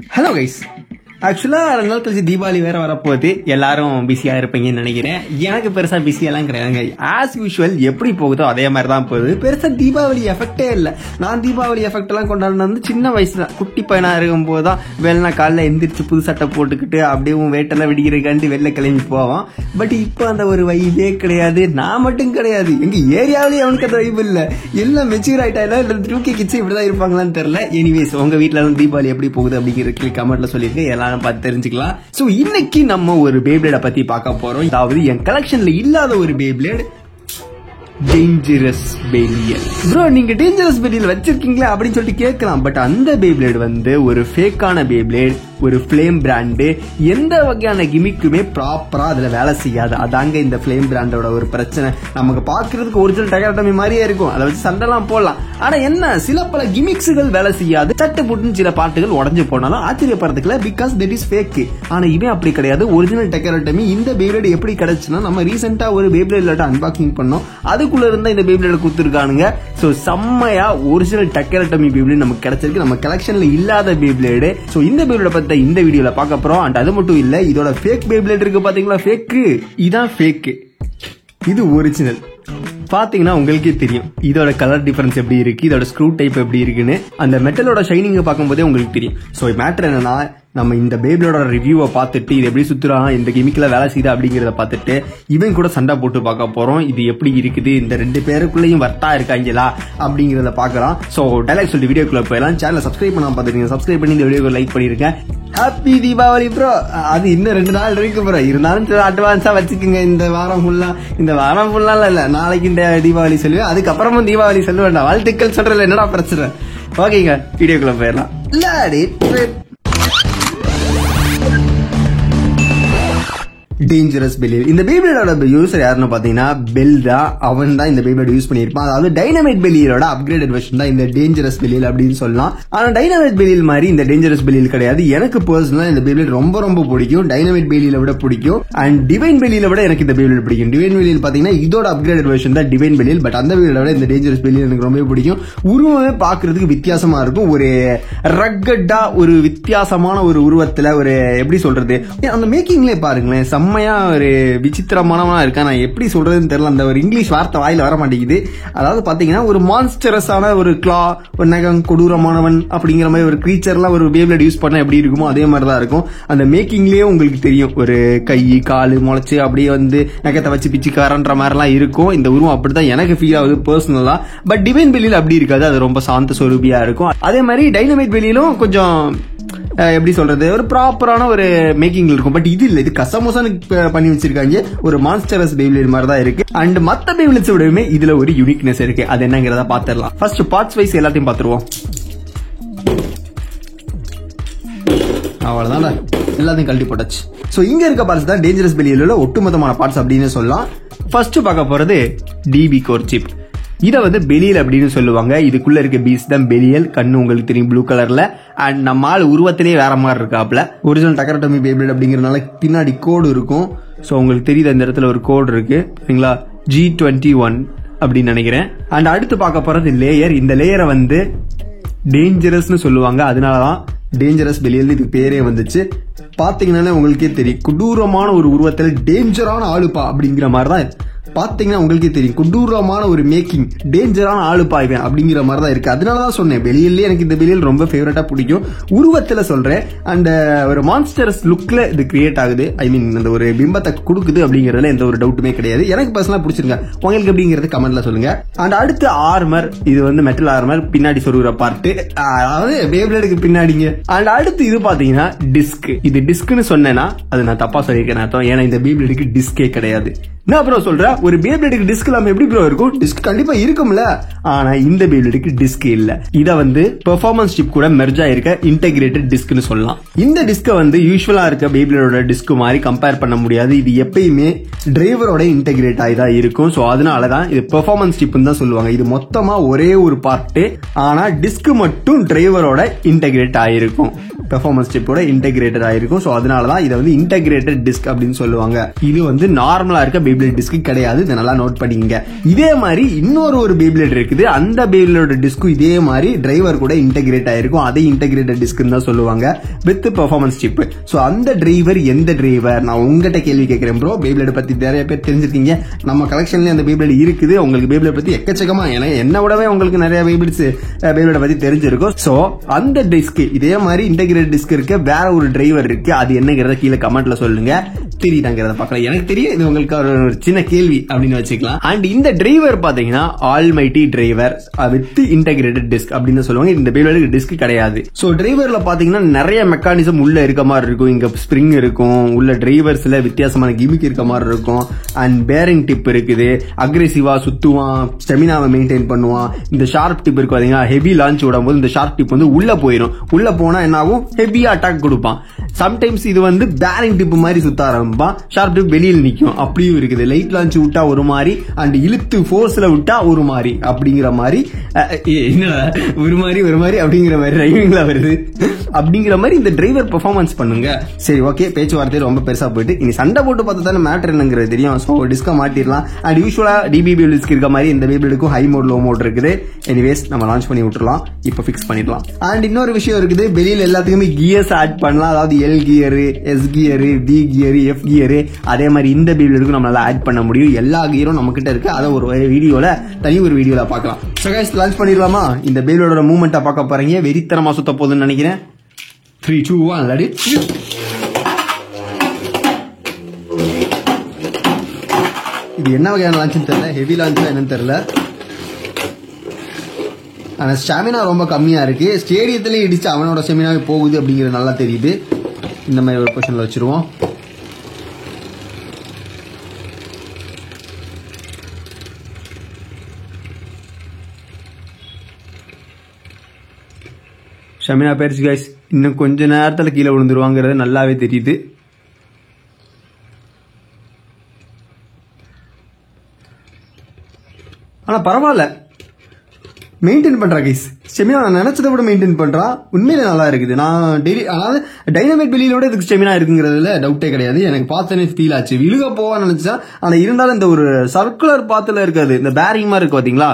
Hello guys, ஆக்சுவலா 2 நாள் கழிச்சு தீபாவளி வேற வரப்போகுது. எல்லாரும் பிஸியா இருப்பீங்கன்னு நினைக்கிறேன். எனக்கு பெருசா பிஸியெல்லாம் கிடையாதுங்க. ஆஸ் யூஷுவல் எப்படி போகுதோ அதே மாதிரி தான் போகுது. பெருசா தீபாவளி எஃபெக்டே இல்லை. நான் தீபாவளி எஃபெக்ட் எல்லாம் கொண்டாடினது சின்ன வயசுல குட்டி பையனா இருக்கும் போதுதான். வெள்ளை காலைல எந்திரிச்சு புது சட்டை போட்டுக்கிட்டு அப்படியே வேட்டெல்லாம் வெடிக்கிறதுக்காண்டி வெளில கிளம்பி போவான். பட் இப்போ அந்த ஒரு வைபே கிடையாது. நான் மட்டும் கிடையாது, எங்க ஏரியாவிலேயே அவனுக்கு அந்த வைப் இல்லை. எல்லாம் மெச்சூர் ஆயிட்டா இல்லை 2K கிட்ஸ் இப்படிதான் இருப்பாங்களான்னு தெரியல. எனிவேஸ், உங்க வீட்டுல எல்லாம் தீபாவளி எப்படி போகுது அப்படிங்கிற கமெண்ட்ல சொல்லியிருக்கேன். பார்த்து தெரிஞ்சுக்கலாம். சோ இன்னைக்கு நம்ம ஒரு பேப்ளேட பத்தி பார்க்க போறோம். அதாவது என் கலெக்ஷன்ல இல்லாத ஒரு பேப்ளேட், டேஞ்சரஸ் பெலியல். ப்ரோ, நீங்க டேஞ்சரஸ் பெலியல் வச்சிருக்கீங்களா அப்படின்னு சொல்லிட்டு கேட்கலாம். பட் அந்த பேப்ளேட் வந்து ஒரு ஃபேக்கான பேப்ளேட், ஒரு ஃபிளேம் பிராண்டு. எந்த வகையான கிமிக்குமே ப்ராப்பரா அதுல வேலை செய்யாது. அதாங்க இந்த ஃபிளேம் பிராண்டோட ஒரு பிரச்சனை. நமக்கு பாக்குறதுக்கு ஒரிஜினல் டெக்கரட்டமி மாதிரியே இருக்கும், அதை வச்சு சண்டைலாம் போடலாம். ஆனா என்ன, சில பல கிமிக்ஸுகள் வேலை செய்யாது. சட்டு புட்டுன்னு சில பாட்டுகள் உடஞ்சு போனாலும் ஆச்சரியப்படுறதுக்குல, பிகாஸ் தட் இஸ் ஃபேக். ஆனா இவன் அப்படி கிடையாது, ஒரிஜினல் டெக்கரட்டமி. இந்த பேப்ளேட் எப்படி கிடைச்சுன்னா, நம்ம ரீசெண்டா ஒரு பேப்ளேட் அன்பாக்சிங் பண்ணோம். அதுக்குள்ள இருந்தா இந்த பேப்ளேட் குத்துருக்கானுங்க. சோ செம்மையா ஒரிஜினல் டெக்கரட்டமி பேப்ளேட் நமக்கு கிடைச்சிருக்கு. நம்ம கலெக்ஷன்ல இல்லாத பேப்ளேட். சோ இந்த பேப்ளேட் பத்தி இந்த வீடியோல பார்க்க போறோம். அண்ட் அது மட்டும் இல்ல, இதோட ஃபேக் பேப்ளேட் இருக்கு பாத்தீங்களா, ஃபேக். இதான் ஃபேக், இது ஒரிஜினல். பாத்தீங்கன்னா உங்களுக்கே தெரியும் இதோட கலர் டிஃபரன்ஸ் எப்படி இருக்கு, இதோட ஸ்க்ரூ டைப் எப்படி இருக்குன்னு. அந்த மெட்டலோட ஷைனிங் பார்க்கும்போதே உங்களுக்கு தெரியும். சோ மேட்டர் என்னன்னா, நம்ம இந்த பேப்ளேடோட ரிவ்யூவை பார்த்துட்டு இது எப்படி சுத்துறான், இந்த கெமிக்கல வேலை செய்யுது அப்படிங்கறத பார்த்துட்டு இவன் கூட சண்டை போட்டு பார்க்க போறோம். இது எப்படி இருக்குது, இந்த 2 பேருக்குள்ளயும் வர்த்தா இருக்காங்களா அப்படிங்கறத பார்க்கலாம். சோ டைலாக் சொல்லி வீடியோக்குள்ள போயிடலாம். சேனலை சப்ஸ்கிரைப் பண்ணாம பார்த்துருக்கீங்க, சப்ஸ்கிரைப் பண்ணி இந்த வீடியோக்கு லைக் பண்ணிருக்கேன். Happy Deepavali bro. அது இன்னும் 2 நாள் இருக்கு ப்ரோ. இருந்தாலும் அட்வான்ஸா வச்சுக்கோங்க. இந்த வாரம் ஃபுல்லா இல்ல, நாளைக்கு இந்த தீபாவளி சொல்லுவேன், அதுக்கப்புறமும் தீபாவளி சொல்லுவேன். வாழ்த்துக்கள் சொல்றதுல என்னடா பிரச்சனை. ஓகேங்க, வீடியோக்குள்ள போயிடலாம். டேஞ்சரஸ் பெலியல். இந்த பேப்ளேடோட யூசர் யாருன்னு பாத்தீங்கன்னா பெல் தான். அவன் தான் இந்த பேப்ளேட் யூஸ் பண்ணிருப்பான். அதாவது டைனமைட் பெலியலோட அப்கிரேடட் வெர்ஷன் தான் இந்த டேஞ்சரஸ் பெலியல் அப்படின்னு சொல்லலாம். ஆனா டைனமைட் பெலியல் மாதிரி இந்த டேஞ்சரஸ் பெலியல் கிடையாது. எனக்கு பர்சனலா இந்த பேப்ளேட் ரொம்ப ரொம்ப பிடிக்கும். டைனமைட் பெலியலை விட பிடிக்கும். அண்ட் டிவைன் பெலியலை விட எனக்கு இந்த பேப்ளேட் பிடிக்கும். டிவைன் பெலியல் பாத்தீங்கன்னா இதோட அப்கிரேடட் வெர்ஷன் தான் டிவைன் பெலியல். பட் அந்த பேப்ளேட விட இந்த டேஞ்சரஸ் பெலியல் எனக்கு ரொம்ப பிடிக்கும். உருவமே பாக்குறதுக்கு வித்தியாசமா இருக்கும். ஒரு ரக்கட்டா, ஒரு வித்தியாசமான ஒரு உருவத்துல, ஒரு எப்படி சொல்றது, அந்த மேக்கிங்லேயே பாருங்களேன், செம்மையா ஒரு விசித்திரமானவனா இருக்கா. நான் எப்படி சொல்றதுன்னு தெரியல, அந்த ஒரு இங்கிலீஷ் வார்த்தை வாயில வர மாட்டேங்குது. அதாவது பாத்தீங்கன்னா ஒரு மான்ஸ்டரஸான ஒரு கிளா, ஒரு நகம், கொடூரமானவன் அப்படிங்கிற மாதிரி ஒரு கிரீச்சர்லாம் ஒரு பேப்ளேட் யூஸ் பண்ணா எப்படி இருக்குமோ அதே மாதிரிதான் இருக்கும். அந்த மேக்கிங்லயே உங்களுக்கு தெரியும், ஒரு கை காலு முளைச்சு அப்படியே வந்து நகத்தை வச்சு பிச்சுக்காரன்ற மாதிரிலாம் இருக்கும். இந்த உருவம் அப்படிதான் எனக்கு ஃபீல் ஆகுது பர்சனலா. பட் டிவைன் பெலியில் அப்படி இருக்காது, அது ரொம்ப சாந்த சொரூபியா இருக்கும். அதே மாதிரி டைனமைட் பெலியிலும் கொஞ்சம் எப்படி சொல்றது, ஒரு ப்ராப்பரான ஒரு மேக்கிங் இருக்கும். பட் இது இல்ல, இது கசமோசானு பண்ணி வச்சிருக்காங்க. ஒரு மான்ஸ்டரஸ் பேப்ளேட் மாதிரி தான் இருக்கு. அண்ட் மத்த பேப்ளேட்ஸ் விடவே இதுல ஒரு யூனிக்னஸ் இருக்கு. அது என்னங்கிறத பாத்துடலாம். ஃபர்ஸ்ட் பார்ட்ஸ் வைஸ் எல்லாத்தையும் பாத்துருவோம். அவ்வளவுதான், எல்லாத்தையும் கழட்டி போட்டாச்சு. சோ இங்க இருக்க பார்ட்ஸ் தான் டேஞ்சரஸ் பெலியலோட ஒட்டுமொத்தமான பார்ட்ஸ் அப்படின்னு சொல்லலாம். ஃபர்ஸ்ட் பார்க்க போறது டிபி கோர் சிப். இதை வந்து பெலியல் அப்படின்னு சொல்லுவாங்க. இதுக்குள்ள இருக்க பீஸ் தான் பெலியல். கண்ணு உங்களுக்கு தெரியும், ப்ளூ கலர்ல. அண்ட் நம்ம ஆள் உருவத்திலேயே வேற மாதிரி இருக்காப்ல. ஒரிஜினல் டெக்கரட்டமி பேப்ளேட் அப்படிங்கறதுனால பின்னாடி கோடு இருக்கும். சோ உங்களுக்கு தெரியுது, அந்த இடத்துல ஒரு கோடு இருக்கு சரிங்களா, G21 அப்படின்னு நினைக்கிறேன். அண்ட் அடுத்து பார்க்க போறது லேயர். இந்த லேயரை வந்து டேஞ்சரஸ்னு சொல்லுவாங்க. அதனாலதான் டேஞ்சரஸ் பெலியல் இது பேரே வந்துச்சு. பாத்தீங்கன்னா உங்களுக்கே தெரியும், கொடூரமான ஒரு உருவத்தில் டேஞ்சரான ஆளுப்பா அப்படிங்கிற மாதிரிதான் பாத்தீங்கன்னா உங்களுக்கே தெரியும். கொடூரமான ஒரு மேக்கிங், டேஞ்சரான ஆளுப்பாய்வேன் அப்படிங்கிற மாதிரி தான் இருக்கு. அதனாலதான் சொன்னேன், பெலியல்லே எனக்கு இந்த பெலியல் ரொம்ப ஃபேவரட்டா பிடிக்கும். உருவத்துல சொல்றேன். அண்ட் ஒரு மான்ஸ்டர்ஸ் லுக்ல இது கிரியேட் ஆகுது. ஐ மீன் அந்த ஒரு பிம்பத்தை கொடுக்குது அப்படிங்கறதுல எந்த ஒரு டவுட்டுமே கிடையாது. எனக்கு பர்சனலா பிடிச்சிருங்க. உங்களுக்கு எப்படிங்கிறது கமெண்ட்ல சொல்லுங்க. அண்ட் அடுத்து ஆர்மர். இது வந்து மெட்டல் ஆர்மர், பின்னாடி சொருகிற பார்ட், அதாவது பேப்ளேடுக்கு பின்னாடிங்க. அண்ட் அடுத்து இது பாத்தீங்கன்னா டிஸ்க். இது டிஸ்க்னு சொன்னேன்னா அது நான் தப்பா சொல்லியிருக்கேன் அர்த்தம். ஏன்னா இந்த பேப்ளேடுக்கு டிஸ்கே கிடையாது. என்ன ப்ரோ சொல்ற, ஒரு பேப்ளேடுக்கு டிஸ்க் இல்லாம எப்படி ப்ரோ இருக்கும்? டிஸ்க் கண்டிப்பா இருக்கும்ல. ஆனா இந்த பேப்ளேடுக்கு டிஸ்க் இல்ல. இத வந்து பெர்ஃபார்மன்ஸ் சிப் கூட மெர்ஜ் ஆயிருக்க இன்டெகிரேட்டட் டிஸ்க்னு சொல்லலாம். இந்த டிஸ்க வந்து யூசுவலா இருக்க பேப்ளேடோட டிஸ்க் மாதிரி கம்பேர் பண்ண முடியாது. இது எப்பயுமே டிரைவரோட இன்டெகிரேட் ஆகி தான் இருக்கும். சோ அதனாலதான் இது பெர்ஃபார்மன்ஸ் சிப்னு தான் சொல்லுவாங்க. இது மொத்தமா ஒரே ஒரு பார்ட். ஆனா டிஸ்க் மட்டும் டிரைவரோட இன்டெகிரேட் ஆயிருக்கும், பெர்ஃபார்மன்ஸ் சிப்போட இன்டெகிரேட்டட் ஆயிருக்கும். சோ அதனாலதான் இதை வந்து இன்டெகிரேட்டட் டிஸ்க் அப்படின்னு சொல்லுவாங்க. இது வந்து நார்மலா இருக்க பேப்ளேட் டிஸ்க் கிடையாது. இதை நல்லா நோட் பண்ணிக்கங்க. இதே மாதிரி இன்னொரு பேப்ளேட் இருக்குது. அந்த பேப்ளேடோட டிஸ்க் இதே மாதிரி டிரைவர் கூட இன்டகிரேட் ஆயிருக்கும். அதை இன்டகிரேட்டட் டிஸ்க் தான் சொல்லுவாங்க வித் பெர்ஃபார்மன்ஸ் சிப். சோ அந்த டிரைவர் எந்த டிரைவர்? நான் உங்ககிட்ட கேள்வி கேட்கிறேன் ப்ரோ. பேப்ளேட் பத்தி நிறைய பேர் தெரிஞ்சிருக்கீங்க. நம்ம கலெக்ஷன்ல அந்த பேப்ளேட் இருக்குது. உங்களுக்கு பேப்ளேட் பத்தி எக்கச்சக்கமா, என்ன விடவே உங்களுக்கு நிறைய பேப்ளேட் பத்தி தெரிஞ்சிருக்கும். சோ அந்த டிஸ்க் இதே மாதிரி இன்டகிரேட் டிஸ்க் இருக்கு. வேற ஒரு டிரைவர் இருக்கு. அது என்னங்கிறத கீழே கமெண்ட்ல சொல்லுங்க. தெரியுதாங்கிறத பார்க்கலாம். எனக்கு தெரியும், இது உங்களுக்கு ஒரு சின்ன கேள்வி அப்படின்னு வச்சுக்கலாம். அண்ட் இந்த டிரைவர் பாத்தீங்கன்னா almighty driver with integrated disk அப்படின்னு சொல்லுவாங்க. இந்த பேப்ளேடுக்கு டிஸ்க் கிடையாது. சோ டிரைவர்ல பாத்தீங்கன்னா நிறைய மெக்கானிசம் உள்ள இருக்க மாதிரி இருக்கும். இங்க ஸ்ப்ரிங் இருக்கும். உள்ள டிரைவர்ஸ்ல வித்தியாசமான கிமிக் இருக்க மாதிரி இருக்கும். அண்ட் பேரிங் டிப் இருக்குது. அக்ரெசிவா சுத்துவான், ஸ்டெமினாவை மெயின்டைன் பண்ணுவான். இந்த ஷார்ப் டிப் இருக்கு பாத்தீங்கன்னா, ஹெவி லான்ச் விடும்போது இந்த ஷார்ப் டிப் வந்து உள்ள போயிடும். உள்ள போனா என்ன ஆகும்? ஹெவியா அட்டாக் கொடுப்பான். சம்டைம்ஸ் இது வந்து பேரிங் டிப் மாதிரி சுத்த ஆரம்பிப்பான். ஷார்ப் டிப் வெளியில் நிக்கும். அப்படியும் இருக்குது. லைட் லான்ச் விட்டா ஒரு மாதிரி, அண்ட் இழுத்து ஃபோர்ஸ்ல விட்டா ஒரு மாதிரி, அப்படிங்கிற மாதிரி ஒரு மாதிரி அப்படிங்கிற மாதிரி ரைமிங்ல வருது. அப்படிங்கிற மாதிரி இந்த டிரைவர் பெர்ஃபார்மன்ஸ் பண்ணுங்க. சரி, ஓகே, பேச்சுவார்த்தை ரொம்ப பெருசா போயிட்டு இனி சண்டை போட்டு பார்த்தா தானே மேட்டர் என்னங்கிறது தெரியும். ஸோ டிஸ்க மாட்டிடலாம். அண்ட் யூஸ்வலா டிபிபி டிஸ்க் இருக்க மாதிரி இந்த பேப்ளேடுக்கும் ஹை மோட் லோ மோட் இருக்குது. எனிவேஸ் நம்ம லான்ச் பண்ணி விட்டுறலாம். இப்போ ஃபிக்ஸ் பண்ணிடலாம். அண்ட் இன்னொரு விஷயம் இருக்குது. வெளியில எல்லாத்துக்குமே கியர்ஸ் ஆட் பண்ணலாம். அதாவது L gear, S gear, D gear, F gear, அதே மாதிரி இந்த பேப்ளேடுக்கும் நம்மளால ஆட் பண்ண முடியும். எல்லா கியரும் நம்ம கிட்ட இருக்கு. அதை ஒரு வீடியோல பார்க்கலாம். ஸோ கைஸ், லான்ச் பண்ணிடலாமா? இந்த பேப்ளேடோட மூவ்மெண்ட்டை பார்க்க போறீங்க. வெறித்தனமா சுத்த போகுதுன்னு நினைக்கிறேன். 3, 2, 1, let it. இது என்ன வகையான லான்ச்னு தெரியல. ஹெவி லான்ச் என்னன்னு தெரியல. ஆனா ஸ்டாமினா ரொம்ப கம்மியா இருக்கு. ஸ்டேடியத்திலே இடிச்சு அவனோட ஸ்டாமினாவே போகுது அப்படிங்கிறது நல்லா தெரியுது. இந்த மாதிரி ஒரு பொசிஷன்ல வச்சிருவோம். ஷமினா பேர்ஸ் கைஸ், இன்னும் கொஞ்ச நேரத்தில் கீழே விழுந்துருவாங்கிறது நல்லாவே தெரியுது. ஆனா பரவாயில்ல, மெயின்டைன் பண்றா கைஸ். ஸ்டெமினா நான் நினைச்சதை விட மெயின்டைன் பண்றா. உண்மையிலே நல்லா இருக்குது. நான் டெய்லி, அதாவது டைனமைட் வெளியிலோட இதுக்கு ஸ்டெமினா இருக்குங்கிறதுல டவுட்டே கிடையாது. எனக்கு பார்த்தனே ஃபீல் ஆச்சு. விழுக போவா நினைச்சா, ஆனா இருந்தாலும் இந்த ஒரு சர்க்குலர் பாத்துல இருக்காது. இந்த பேரிங் மாதிரி இருக்கு பாத்தீங்களா,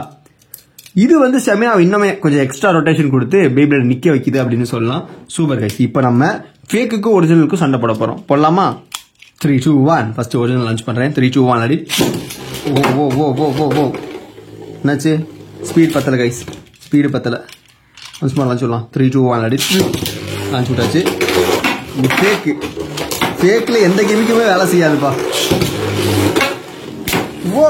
இது வந்து ஸ்டெமினா இன்னுமே கொஞ்சம் எக்ஸ்ட்ரா ரொட்டேஷன் கொடுத்து பேப்ளேட் நிக்க வைக்குது அப்படின்னு சொல்லலாம். Super guys. இப்போ நம்ம ஃபேக்குக்கும் ஒரிஜினலுக்கும் சண்டை போட போறோம். போடலாமா? 3, 2, 1. ஃபர்ஸ்ட் ஒரிஜினல் லான்ச் பண்றேன். 3, 2, 1 அடி. ஓ என்னாச்சு? ஸ்பீட் பத்தல கைஸ், ஸ்பீடு பத்தல. சும்மா லான்ச் சொல்லலாம். 3, 2, 1 அடி. லான்ச் விட்டாச்சு. ஃபேக்ல எந்த கெமிக்குமே வேலை செய்யாதுப்பா. ஓ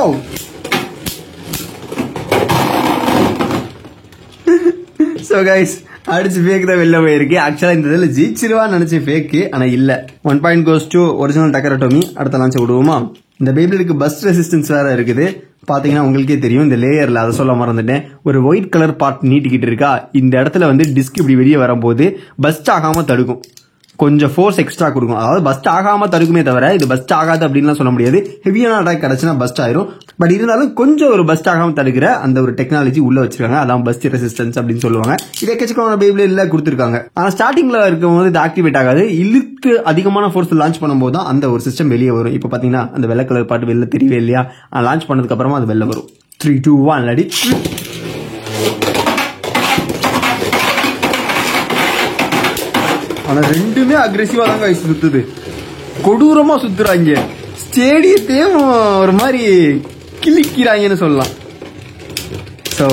சோ கைஸ், அடிச்சு ஃபேக் தான் வெளில போயிருக்கு. ஆக்சுவலா இந்த இதில் ஜெயிச்சிருவான்னு நினைச்ச ஃபேக்கு, ஆனா இல்ல. 1 பாயிண்ட் கோஸ் டு ஒரிஜினல் டக்கரட்டோமி. அடுத்த லான்ச் விடுவோமா? இந்த பேப்ளேடுக்கு பஸ்ட் ரெசிஸ்டன்ஸ் வேற இருக்குது. பாத்தீங்கன்னா உங்களுக்கே தெரியும். இந்த லேயர்ல, அதை சொல்ல மறந்துட்டேன், ஒரு ஒயிட் கலர் பார்ட் நீட்டிக்கிட்டு இருக்கா. இந்த இடத்துல வந்து டிஸ்க் இப்படி வெளியே வரும்போது பஸ்ட் ஆகாம தடுக்கும். கொஞ்சம் ஃபோர்ஸ் எக்ஸ்ட்ரா கொடுக்கும். அதாவது பஸ்ட் ஆகாம தடுக்குமே தவிர இது பஸ்ட் ஆகாது அப்படின்னு சொல்ல முடியாது. ஹெவியான அட்டாக் கிடைச்சுன்னா பஸ்ட் ஆயிரும். பட் இருந்தாலும் கொஞ்சம் ஒரு பஸ்ட் ஆகாம தடுக்கிற அந்த ஒரு டெக்னாலஜி உள்ள வச்சிருக்காங்க. அதான் பஸ்ட் ரெசிஸ்டன்ஸ் அப்படின்னு சொல்லுவாங்க. இது எக்கச்சக்கமான பேப்ளேட்ல கொடுத்துருக்காங்க. ஆனா ஸ்டார்டிங்ல இருக்கும்போது இது ஆக்டிவேட் ஆகாது. இழுத்து அதிகமான ஃபோர்ஸ் லான்ச் பண்ணும்போது தான் அந்த ஒரு சிஸ்டம் வெளியே வரும். இப்போ பாத்தீங்கன்னா அந்த வெள்ளை கலர் பாட்டு வெளில தெரியவே இல்லையா? லான்ச் பண்ணதுக்கு அப்புறமா அது வெளில வரும். 3, 2, 1 அடி. ஆனா ரெண்டுமே அக்ரெசிவா தான் கைஸ் சுத்துது. கொடூரமா சுத்துறாங்க. ஸ்டேடியத்தையும் ஒரு மாதிரி கிழிக்கிறாங்கன்னு சொல்லலாம். சோ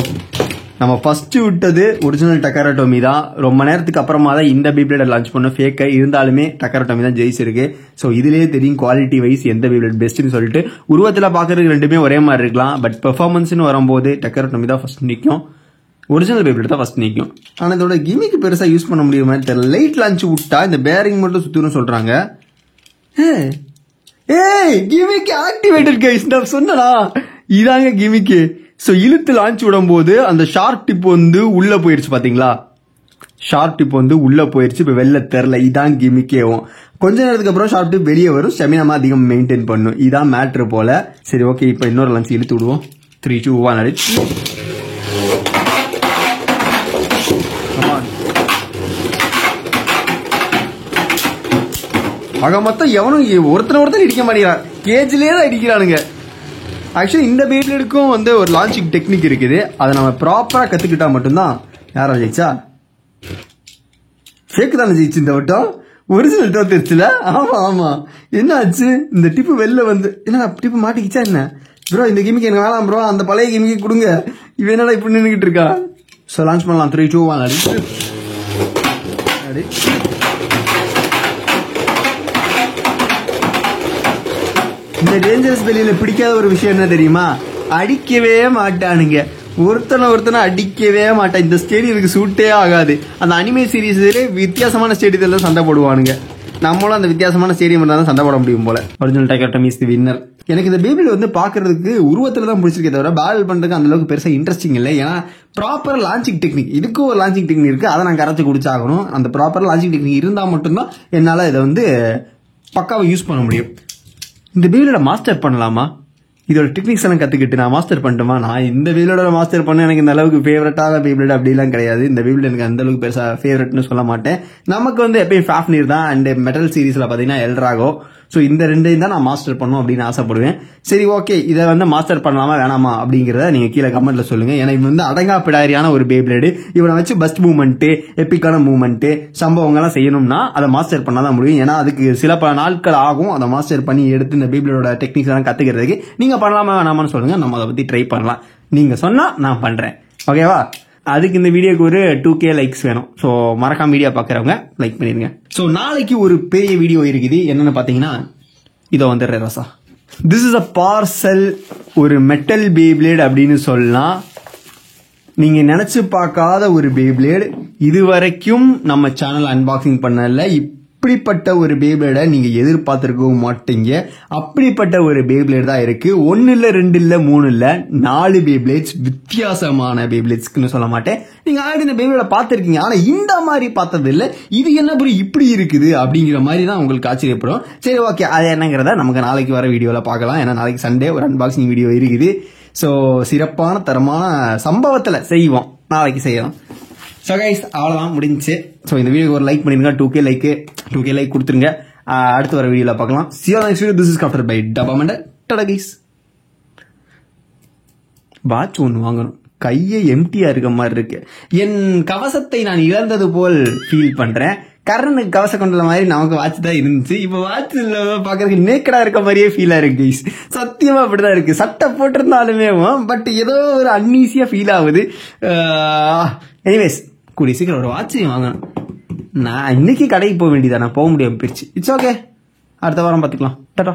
நம்ம ஃபர்ஸ்ட் விட்டது ஒரிஜினல் டக்கரட்டோமி தான். ரொம்ப நேரத்துக்கு அப்புறமா தான் இந்த பேப்ளேட லான்ச் பண்ண ஃபேக்கை. இருந்தாலுமே டக்கரட்டோமி தான் ஜெயிச்சிருக்கு. ஸோ இதுலேயே தெரியும் குவாலிட்டி வைஸ் எந்த பேப்ளேட் பெஸ்ட்னு சொல்லிட்டு. உருவத்தில் பார்க்கறதுக்கு ரெண்டுமே ஒரே மாதிரி இருக்கலாம். பட் பெர்ஃபார்மன்ஸ்னு வரும்போது டக்கரட்டோமி தான் ஃபர்ஸ்ட் நிற்கும். ஒரிஜினல் பேப்ளேட் தான் ஃபர்ஸ்ட் நிற்கும். ஆனால் இதோட கிமிக்கு பெருசா யூஸ் பண்ண முடியுமா தெரியல. லைட் லான்ச் விட்டா இந்த பேரிங் மட்டும் சுத்தணும்னு சொல்றாங்க. கிமிக்கு ஆக்டிவேட்டட் கைஸ். நான் சொன்னா இதாங்க கிமிக்கு. ஸோ இழுத்து லான்ச் விடும் போது அந்த ஷார்ப் டிப் வந்து உள்ள போயிருச்சு. பாத்தீங்களா, ஷார்ப் டிப் வந்து உள்ள போயிருச்சு. இப்போ வெளில தெரில. இதான் கிமிக்கேவும். கொஞ்ச நேரத்துக்கு அப்புறம் ஷார்ப் டிப் வெளியே வரும். ஸ்டெமினா அதிகம் மெயின்டைன் பண்ணும். இதான் மேட்ரு போல. சரி, ஓகே, இப்போ இன்னொரு லான்ச் இழுத்து விடுவோம். 3, 2, 1 அடி. ஆக மொத்தம் எவனும் ஒருத்தர் இடிக்க மாட்டேங்கிறான். கேஜ்லயே தான் அடிக்கிறானுங்க. ஆக்சுவலி இந்த பேப்ளேடுக்கும் வந்து ஒரு லான்ச்சிங் டெக்னிக் இருக்குது. அதை நம்ம ப்ராப்பரா கத்துக்கிட்டா மட்டும்தான். யாரா ஜெயிச்சா? ஃபேக் தானே ஜெயிச்சு இந்த வட்டம். ஒரிஜினல் தோத்துருச்சுல. ஆமா ஆமா. என்ன ஆச்சு? இந்த டிப்பு வெளில வந்து என்ன டிப்பு மாட்டிக்கிச்சா என்ன? ப்ரோ இந்த கேமுக்கு எனக்கு வேணாம் ப்ரோ, அந்த பழைய கேமுக்கு கொடுங்க. இவன் என்னடா இப்படி நின்றுகிட்டு இருக்கா? ஸோ லான்ச் பண்ணலாம். 3, 2, 1 அடி. இந்த டேஞ்சரஸ் வெளியில பிடிக்காத ஒரு விஷயம் என்ன தெரியுமா? அடிக்கவே மாட்டானுங்க. ஒருத்தனை அடிக்கவே மாட்டான். இந்த ஸ்டேடியத்துக்கு சூட்டே ஆகாது. அந்த அனிமே சீரீஸ்ல வித்தியாசமான ஸ்டேடியத்துல சண்டை போடுவானுங்க. நம்மளும் அந்த வித்தியாசமான ஸ்டேடியம் தான் சண்டை போட முடியும் போல. Original tiger is the winner. எனக்கு இந்த பேபிள் வந்து பாக்குறதுக்கு உருவத்துல தான் பிடிச்சிருக்கே தவிர பேட்டில் பண்றதுக்கு அந்த அளவுக்கு பெருசா இன்ட்ரெஸ்டிங் இல்லை. ஏன்னா ப்ராப்பர் லான்ச்சிங் டெக்னிக், இதுக்கும் ஒரு லான்ச்சிங் டெக்னிக் இருக்கு. அதை நான் கரைச்சி குடிச்சாகணும். அந்த ப்ராப்பர் லான்ச்சிங் டெக்னிக் இருந்தா மட்டும்தான் என்னால இதை வந்து பக்காவை யூஸ் பண்ண முடியும். இந்த பேபிளோட மாஸ்டர் பண்ணலாமா? இதோட டெக்னிக்ஸ் எல்லாம் கத்துக்கிட்டு நான் மாஸ்டர் பண்ணிட்டுமா? நான் இந்த பேபிளோட மாஸ்டர் பண்ண எனக்கு இந்த அளவுக்கு ஃபேவரட்டான பேபிளட் அப்படிலாம் கிடையாது. இந்த பேபிள் எனக்கு அந்த அளவுக்கு பெருசா ஃபேவரட்னு சொல்ல மாட்டேன். நமக்கு வந்து எப்பயும் ஃபாஃப்னிர் தான். அண்ட் மெட்டல் சீரீஸ்ல பாத்தீங்கன்னா எல்ட்ராகோ. ஸோ இந்த ரெண்டையும் தான் நான் மாஸ்டர் பண்ணும் அப்படின்னு ஆசைப்படுவேன். சரி ஓகே, இதை வந்து மாஸ்டர் பண்ணலாமா வேணாமா அப்படிங்கிறத நீங்க கீழே கமெண்ட்ல சொல்லுங்க. ஏன்னா இவன் வந்து அடங்கா பிடாரியான ஒரு பேபிளேடு. இவனை வச்சு பஸ்ட் மூவ்மெண்ட், எப்பிக்கான மூவ்மெண்ட், சம்பவங்கள்லாம் செய்யணும்னா அதை மாஸ்டர் பண்ணாதான் முடியும். ஏன்னா அதுக்கு சில பல நாட்கள் ஆகும். அதை மாஸ்டர் பண்ணி எடுத்து இந்த பேபிளோட டெக்னிக்ஸ் எல்லாம் கத்துக்கிறதுக்கு. நீங்க பண்ணலாமா வேணாமான்னு சொல்லுங்க, நம்ம அதை பத்தி ட்ரை பண்ணலாம். நீங்க சொன்னா நான் பண்றேன். ஓகேவா? அதுக்கு இந்த வீடியோக்கு ஒரு 2K லைக்ஸ் வேணும். ஸோ மறக்காம வீடியோ பார்க்குறவங்க லைக் பண்ணிருங்க. ஸோ நாளைக்கு ஒரு பெரிய வீடியோ இருக்குது. என்னன்னு பார்த்தீங்கன்னா இதோ வந்துடுறேன் Raza. This is a parcel. ஒரு மெட்டல் பேபிளேட் அப்படின்னு சொல்லலாம். நீங்க நினைச்சு பார்க்காத ஒரு பேபிளேட். இது வரைக்கும் நம்ம சேனல் அன்பாக்சிங் பண்ணல. இப்படிப்பட்ட ஒரு பேபிளேட நீங்க எதிர்பார்த்திருக்கவும் மாட்டீங்க. அப்படிப்பட்ட ஒரு பேபிளேட் தான் இருக்கு. 1 இல்ல 2 இல்ல 3 இல்ல 4 பேபிளேட்ஸ். வித்தியாசமான பேபிளேட்ஸ்ன்னு சொல்ல மாட்டேன். நீங்க ஆல்ரெடி இந்த பேபிளேட பார்த்திருக்கீங்க. ஆனா இந்த மாதிரி பார்த்தது இல்ல. இது என்ன புரி இப்படி இருக்குது அப்படிங்கிற மாதிரி தான் உங்களுக்கு ஆச்சரியப்படும். சரி ஓகே, அது என்னங்கிறத நமக்கு நாளைக்கு வர வீடியோல பார்க்கலாம். ஏன்னா நாளைக்கு சண்டே ஒரு அன்பாக்சிங் வீடியோ இருக்குது. ஸோ சிறப்பான தரமான சம்பவத்துல செய்வோம். நாளைக்கு செய்யலாம். ஸோ கைஸ் அவ்வளோதான் முடிஞ்சிச்சு. ஸோ இந்த வீடியோக்கு ஒரு லைக் பண்ணிருங்க. 2K லைக் கொடுத்துருங்க. அடுத்து வர வீடியோல பார்க்கலாம். See you next video. This is Crafted by Dabamanda. Tata guys. Watch ஒன்று வாங்கணும். கையே எம்டியா இருக்க மாதிரி இருக்கு. என் கவசத்தை நான் இழந்தது போல் ஃபீல் பண்றேன். கரனுக்கு கவசம் கொண்ட மாதிரி நமக்கு வாட்ச் தான் இருந்துச்சு. இப்ப வாட்ச் பாக்குறதுக்கு நேக்கடா இருக்க மாதிரியே ஃபீலா இருக்கு கைஸ். சத்தியமா அப்படிதான் இருக்கு. சட்டை போட்டிருந்தாலுமே பட் ஏதோ ஒரு அன்ஈஸியா ஃபீல் ஆகுது. எனிவேஸ் கூடிய சீக்கிரம் ஒரு வாட்ச் வாங்கணும். நான் இன்னைக்கு கடைக்கு போக வேண்டியதா, நான் போக முடியாம போயிடுச்சு. இட்ஸ் ஓகே, அடுத்த வாரம் பார்த்துக்கலாம். டாடா.